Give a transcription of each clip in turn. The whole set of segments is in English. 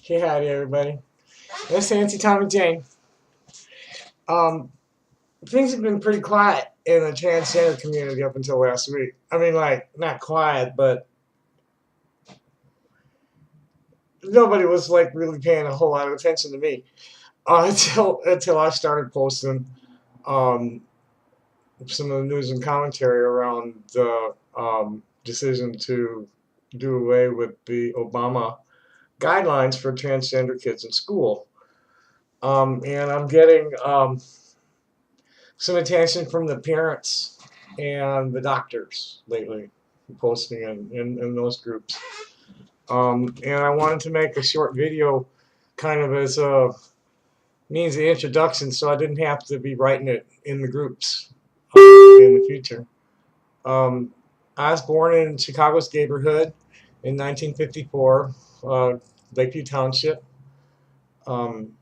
Hey, howdy, everybody. This is Nancy, Tom, and Jane. Um, Things have been pretty quiet in the transgender community up until last week. I mean, like, not quiet, but nobody was like really paying a whole lot of attention to me until I started posting um, some of the news and commentary around the decision to do away with the Obama guidelines for transgender kids in school. And I'm getting some attention from the parents and the doctors lately, posting in those groups. And I wanted to make a short video kind of as a means of introduction so I didn't have to be writing it in the groups in the future. I was born in Chicago's neighborhood in 1954, Lakeview Township. Um,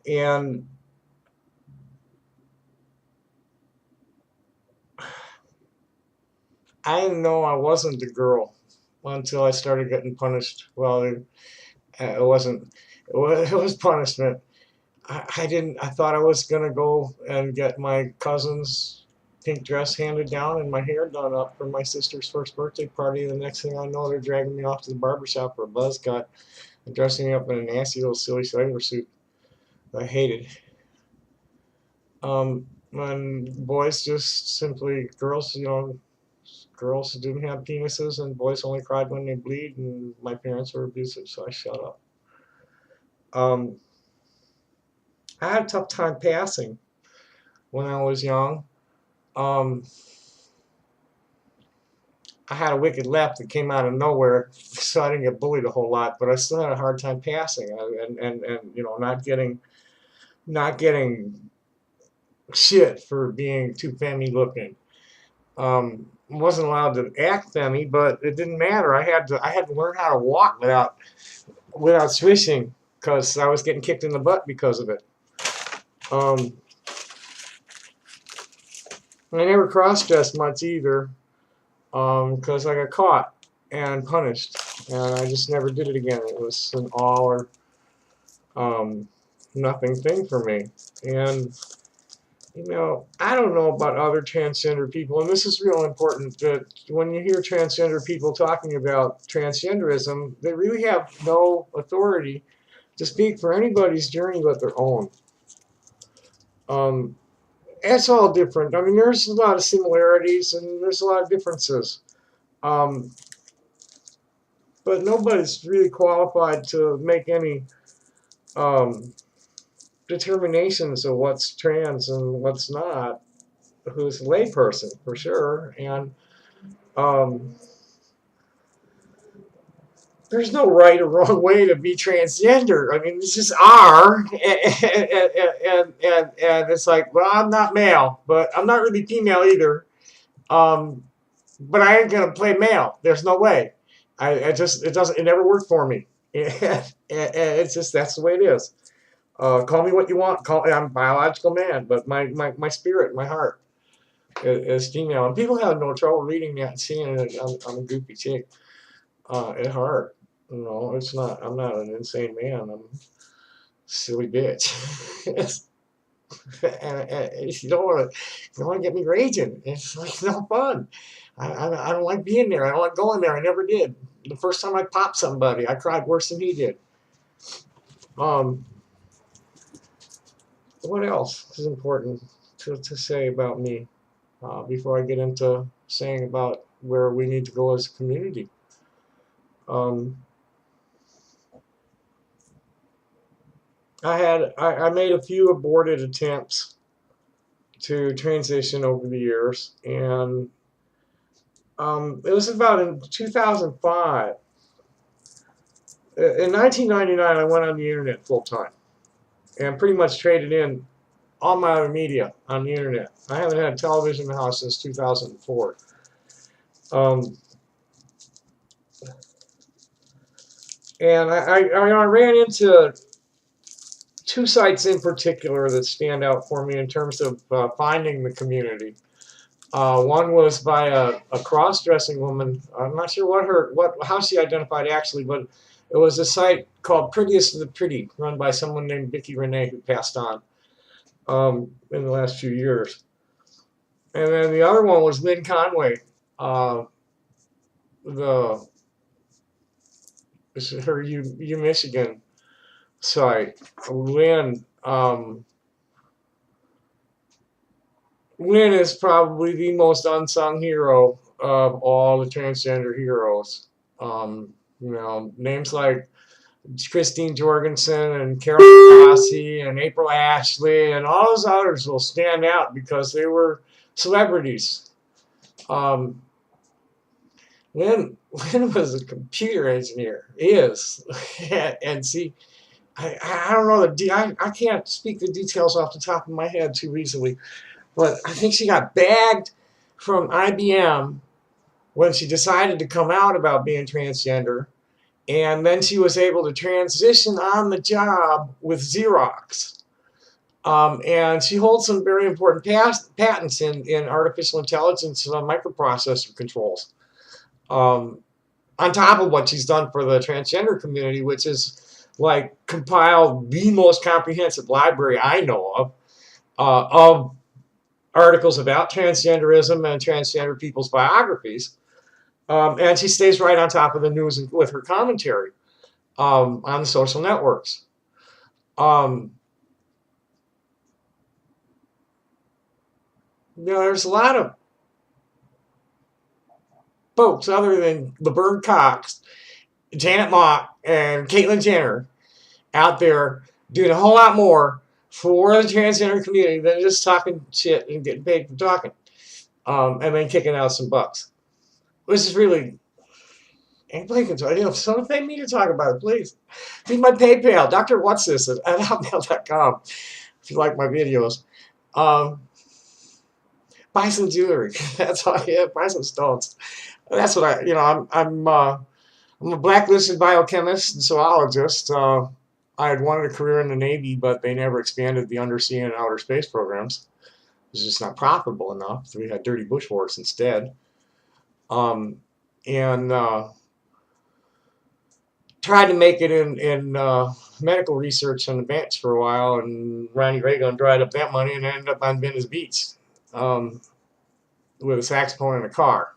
and I didn't know I wasn't a girl until I started getting punished. Well, it wasn't. It was punishment. I didn't. I thought I was gonna go and get my cousin's pink dress handed down and my hair done up for my sister's first birthday party. The next thing I know, they're dragging me off to the barbershop for a buzz cut and dressing me up in a nasty little silly sailor suit that I hated. And boys just simply girls, girls didn't have penises and boys only cried when they bleed, and my parents were abusive, so I shut up. Um, I had a tough time passing when I was young. Um, I had a wicked left that came out of nowhere, so I didn't get bullied a whole lot, but I still had a hard time passing, and not getting shit for being too femmy looking. Wasn't allowed to act femmy, but it didn't matter. I had to learn how to walk without swishing because I was getting kicked in the butt because of it. Um, I never cross-dressed much either because I got caught and punished, and I just never did it again. It was an all or nothing thing for me. And I don't know about other transgender people, and this is real important, that when you hear transgender people talking about transgenderism, they really have no authority to speak for anybody's journey but their own. It's all different. I mean, there's a lot of similarities and there's a lot of differences. Um, but nobody's really qualified to make any um, determinations of what's trans and what's not. Who's a layperson for sure, and um, there's no right or wrong way to be transgender. I mean, it's just are, and it's like, well, I'm not male, but I'm not really female either. Um, but I ain't gonna play male. There's no way. It never worked for me. It's just that's the way it is. Call me what you want. I'm a biological man, but my spirit, my heart is female. And people have no trouble reading that and seeing it. I'm a goofy chick at heart. It's not. I'm not an insane man. I'm a silly bitch. And you don't want to get me raging. It's like no fun. I don't like being there. I don't like going there. I never did. The first time I popped somebody, I cried worse than he did. Um, what else is important to say about me before I get into saying about where we need to go as a community? Um, I made a few aborted attempts to transition over the years, and it was about in 2005. In 1999, I went on the internet full time and pretty much traded in all my other media on the internet. I haven't had television in the house since 2004. Um, and I ran into two sites in particular that stand out for me in terms of finding the community. One was by a cross-dressing woman. I'm not sure how she identified actually, but it was a site called Prettiest of the Pretty, run by someone named Vicki Renee, who passed on in the last few years. And then the other one was Lynn Conway, uh, the this is her U Michigan site. Lynn, Lynn is probably the most unsung hero of all the transgender heroes. Names like Christine Jorgensen and Carol Rossi and April Ashley and all those others will stand out because they were celebrities. Um, Lynn was a computer engineer, is, and see, I don't know I can't speak the details off the top of my head too easily, but I think she got bagged from IBM when she decided to come out about being transgender, and then she was able to transition on the job with Xerox. And she holds some very important patents in artificial intelligence microprocessor controls. Um, on top of what she's done for the transgender community, which is like compiled the most comprehensive library I know of articles about transgenderism and transgender people's biographies. And she stays right on top of the news with her commentary on the social networks. Um, there's a lot of folks other than Laverne Cox, Janet Mock, and Caitlyn Jenner out there doing a whole lot more for the transgender community than just talking shit and getting paid for talking, and then kicking out some bucks. This is really, and please, someone pay me to talk about it, please. Feed my PayPal, Dr. What's This at hotmail.com if you like my videos. Um, buy some jewelry. That's all. Yeah, buy some stones. That's what I'm a blacklisted biochemist and zoologist. I had wanted a career in the Navy, but they never expanded the undersea and outer space programs. It was just not profitable enough. So we had dirty bush wars instead. And tried to make it in medical research on the bench for a while, and Ronnie Reagan dried up that money and ended up on Venice Beach um, with a saxophone and a car.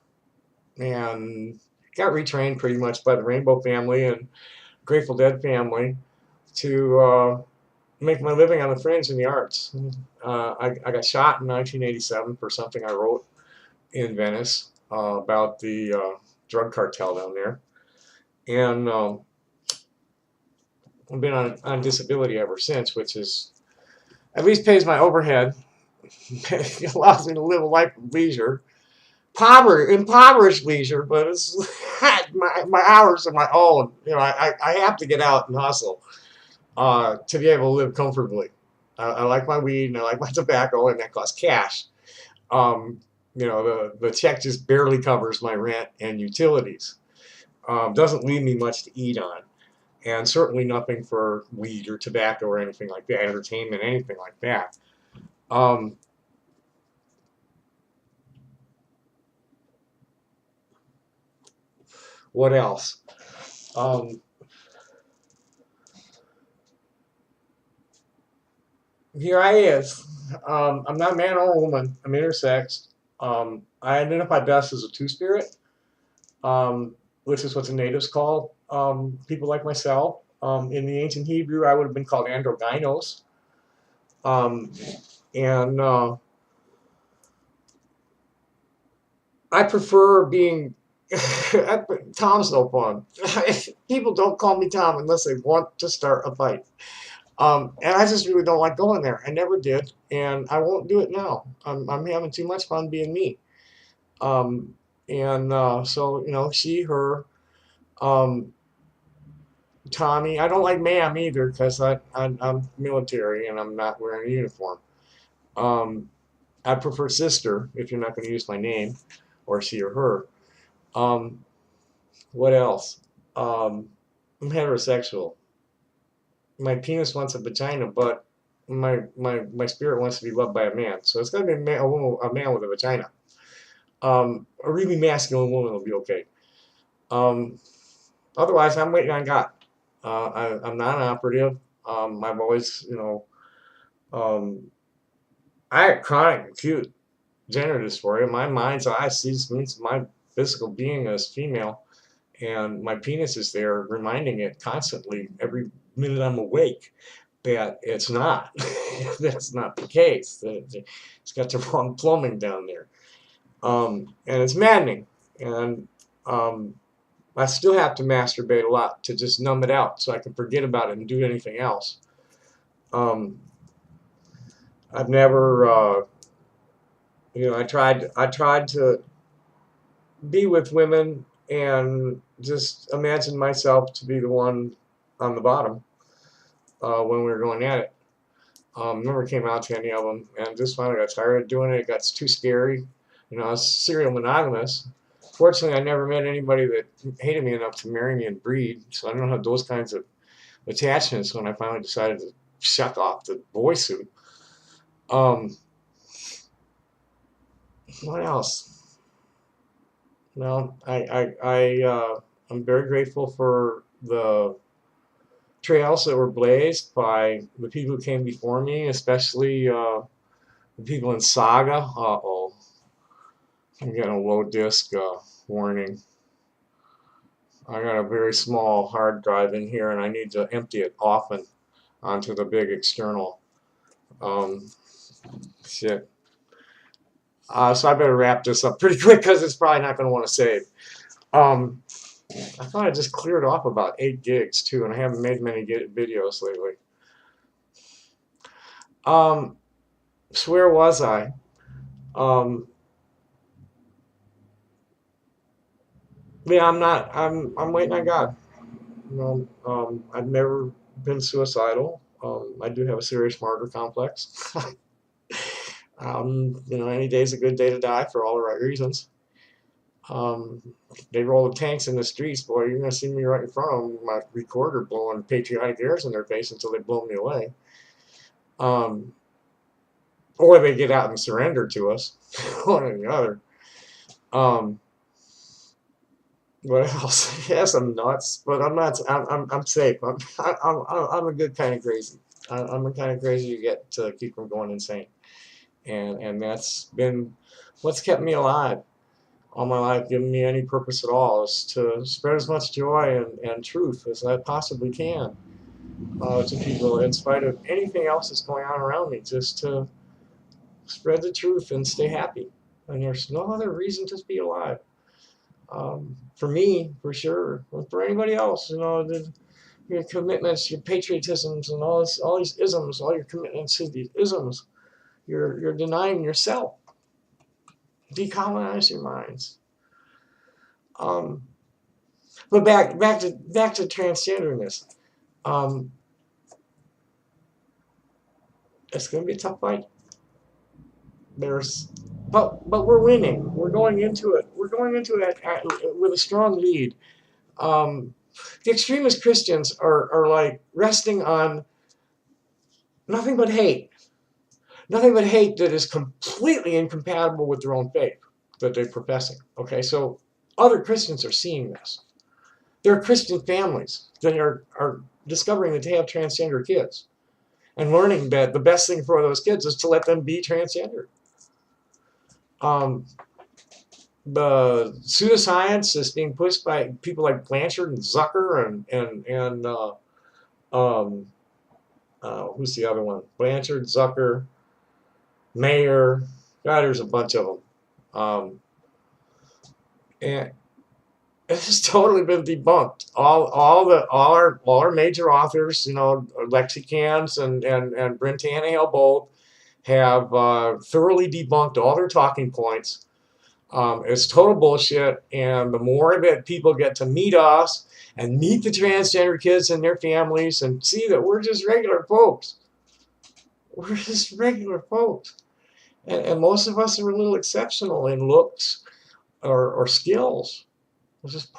And got retrained pretty much by the Rainbow family and Grateful Dead family to make my living on the fringe in the arts. I got shot in 1987 for something I wrote in Venice about the drug cartel down there. And I've been on disability ever since, which is at least pays my overhead. It allows me to live a life of leisure. Impoverished leisure, but it's my hours are my own. I have to get out and hustle to be able to live comfortably. I like my weed and I like my tobacco, and that costs cash. Um, the check just barely covers my rent and utilities. Doesn't leave me much to eat on, and certainly nothing for weed or tobacco or anything like that, entertainment, anything like that. Um, what else? Um, Here I is. I'm not a man or a woman. I'm intersex. I identify best as a two-spirit, which is what the natives call people like myself. In the ancient Hebrew, I would have been called androgynos. Um, and I prefer being Tom's no fun. People don't call me Tom unless they want to start a fight. And I just really don't like going there. I never did, and I won't do it now. I'm having too much fun being me. Um, and so, she, her, um, Tommy. I don't like ma'am either because I'm military and I'm not wearing a uniform. Um, I prefer sister if you're not going to use my name, or she or her. Um, what else? I'm heterosexual. My penis wants a vagina, but my spirit wants to be loved by a man. So it's got to be a man with a vagina. A really masculine woman will be okay. Um, Otherwise, I'm waiting on God. I'm not an operative. I've always, um, I have chronic acute gender dysphoria. My mind's eye sees means my physical being as female, and my penis is there reminding it constantly every minute I'm awake that it's not. That's not the case. It's got the wrong plumbing down there, and it's maddening. And um, I still have to masturbate a lot to just numb it out so I can forget about it and do anything else. Um, I've never, I tried to be with women and just imagine myself to be the one on the bottom when we were going at it. Never came out to any of them, and just finally got tired of doing it. It got too scary. I was serial monogamous. Fortunately, I never met anybody that hated me enough to marry me and breed, so I don't have those kinds of attachments when I finally decided to shuck off the boy suit. Um, what else? Well, I'm very grateful for the trails that were blazed by the people who came before me, especially the people in Saga. Uh-oh, I'm getting a low disk warning. I got a very small hard drive in here, and I need to empty it often onto the big external. Um, Shit. So I better wrap this up pretty quick because it's probably not going to want to save. Um, I thought I just cleared off about 8 gigs too, and I haven't made many videos lately. Um, so where was I? Um, yeah, I'm not. I'm waiting on God. I've never been suicidal. I do have a serious martyr complex. Any day's a good day to die for all the right reasons. Um, they roll the tanks in the streets, boy, you're gonna see me right in front of them, with my recorder blowing patriotic airs in their face until they blow me away. Um, or they get out and surrender to us, one or the other. Um, what else? Yes, I'm nuts, but I'm not. I'm safe. I'm a good kind of crazy. I'm the kind of crazy you get to keep from going insane, and that's been what's kept me alive all my life, given me any purpose at all, is to spread as much joy and truth as I possibly can to people, in spite of anything else that's going on around me, just to spread the truth and stay happy. And there's no other reason to be alive. For me, for sure, and for anybody else, your commitments, your patriotisms, and all these isms, all your commitments to these isms, you're denying yourself. Decolonize your minds. Um, but back to transgenderness. Um, it's going to be a tough fight. But we're winning. We're going into it. We're going into it with a strong lead. Um, the extremist Christians are like resting on nothing but hate. Nothing but hate that is completely incompatible with their own faith that they're professing. Okay, so other Christians are seeing this. There are Christian families that are discovering that they have transgender kids and learning that the best thing for those kids is to let them be transgender. Um, the pseudoscience is being pushed by people like Blanchard and Zucker and who's the other one? Blanchard, Zucker, Mayer. God, there's a bunch of them. And it has totally been debunked. All our major authors, Lexicans and Brent Tannehill both have thoroughly debunked all their talking points. It's total bullshit, and the more that people get to meet us and meet the transgender kids and their families and see that we're just regular folks. We're just regular folks. And most of us are a little exceptional in looks or skills. That's the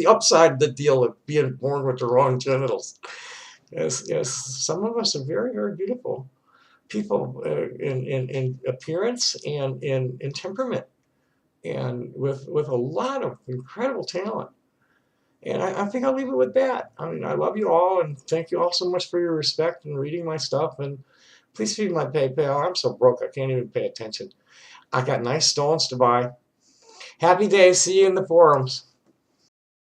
upside of the deal of being born with the wrong genitals. Yes, some of us are very, very beautiful. people in appearance and in temperament, and with a lot of incredible talent. And I think I'll leave it with that. I mean, I love you all, and thank you all so much for your respect and reading my stuff. And please feed my PayPal. I'm so broke I can't even pay attention. I got nice stones to buy. Happy day. See you in the forums.